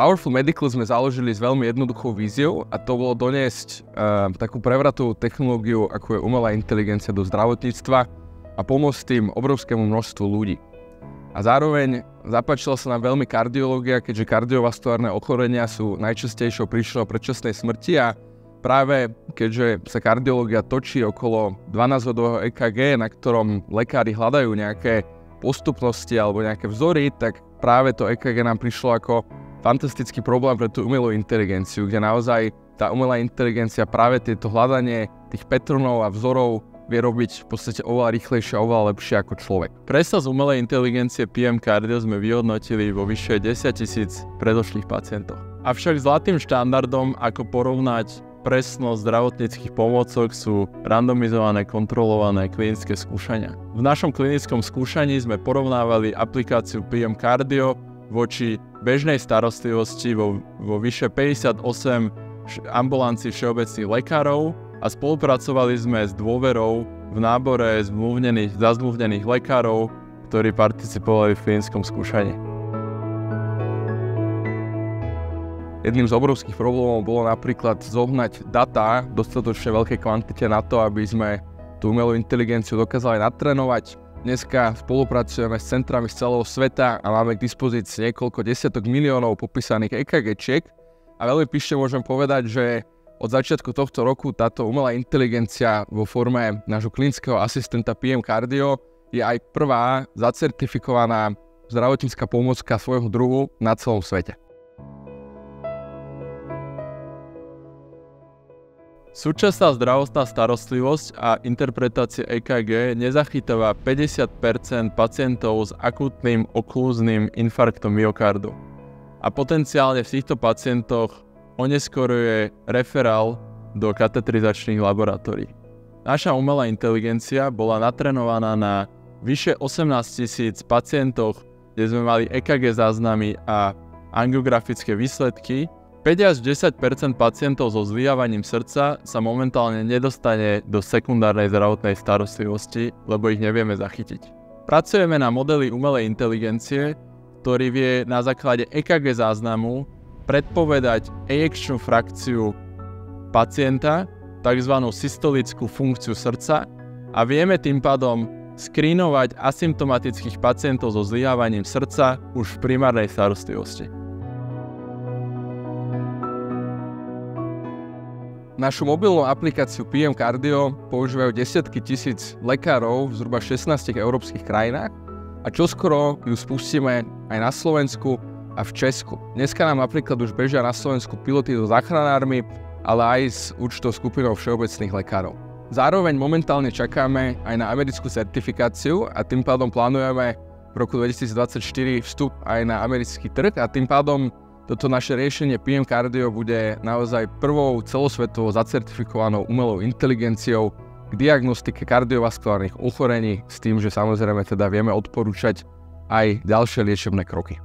Powerful Medical sme založili s veľmi jednoduchou víziou a to bolo doniesť takú prevratovú technológiu, ako je umelá inteligencia do zdravotníctva a pomôcť tým obrovskému množstvu ľudí. A zároveň zapáčila sa nám veľmi kardiológia, keďže kardiovaskulárne ochorenia sú najčastejšou príčinou predčasnej smrti a práve keďže sa kardiológia točí okolo 12-hodového EKG, na ktorom lekári hľadajú nejaké postupnosti alebo nejaké vzory, tak práve to EKG nám prišlo ako fantastický problém pre tú umelú inteligenciu, kde naozaj tá umelá inteligencia práve tieto hľadanie tých patronov a vzorov vie robiť v podstate oveľa rýchlejšie a oveľa lepšie ako človek. Presnosť umelej inteligencie PM Cardio sme vyhodnotili vo vyše 10 000 predošlých pacientov. Avšak zlatým štandardom, ako porovnať presnosť zdravotníckych pomôcok, sú randomizované, kontrolované klinické skúšania. V našom klinickom skúšaní sme porovnávali aplikáciu PM Cardio voči bežnej starostlivosti vo vyše 58 ambulancií všeobecných lekárov a spolupracovali sme s Dôverou v nábore zazmluvnených lekárov, ktorí participovali v klinickom skúšaní. Jedným z obrovských problémov bolo napríklad zohnať data v dostatočne veľkej kvantite na to, aby sme tú umelú inteligenciu dokázali natrénovať. Dneska spolupracujeme s centrami z celého sveta a máme k dispozícii niekoľko desiatok miliónov popísaných EKG-čiek a veľmi pyšne môžem povedať, že od začiatku tohto roku táto umelá inteligencia vo forme nášho klinického asistenta PM Cardio je aj prvá zacertifikovaná zdravotnícka pomôcka svojho druhu na celom svete. Súčasná zdravotná starostlivosť a interpretácia EKG nezachytáva 50% pacientov s akútnym oklúzným infarktom myokardu. A potenciálne v týchto pacientoch oneskoruje referál do katetrizačných laboratórií. Naša umelá inteligencia bola natrenovaná na vyše 18 000 pacientoch, kde sme mali EKG záznamy a angiografické výsledky. 5 až 10% pacientov so zlyhávaním srdca sa momentálne nedostane do sekundárnej zdravotnej starostlivosti, lebo ich nevieme zachytiť. Pracujeme na modeli umelej inteligencie, ktorý vie na základe EKG záznamu predpovedať ejekčnú frakciu pacienta, tzv. Systolickú funkciu srdca a vieme tým pádom skrínovať asymptomatických pacientov so zlyhávaním srdca už v primárnej starostlivosti. Našu mobilnú aplikáciu PM Cardio používajú desiatky tisíc lekárov v zhruba 16 európskych krajinách a čoskoro ju spustíme aj na Slovensku a v Česku. Dneska nám napríklad už bežia na Slovensku piloty so záchranármi, ale aj s určitou skupinou všeobecných lekárov. Zároveň momentálne čakáme aj na americkú certifikáciu a tým pádom plánujeme v roku 2024 vstup aj na americký trh a tým pádom toto naše riešenie PM Cardio bude naozaj prvou celosvetovo zacertifikovanou umelou inteligenciou k diagnostike kardiovaskulárnych ochorení s tým, že samozrejme teda vieme odporúčať aj ďalšie liečebné kroky.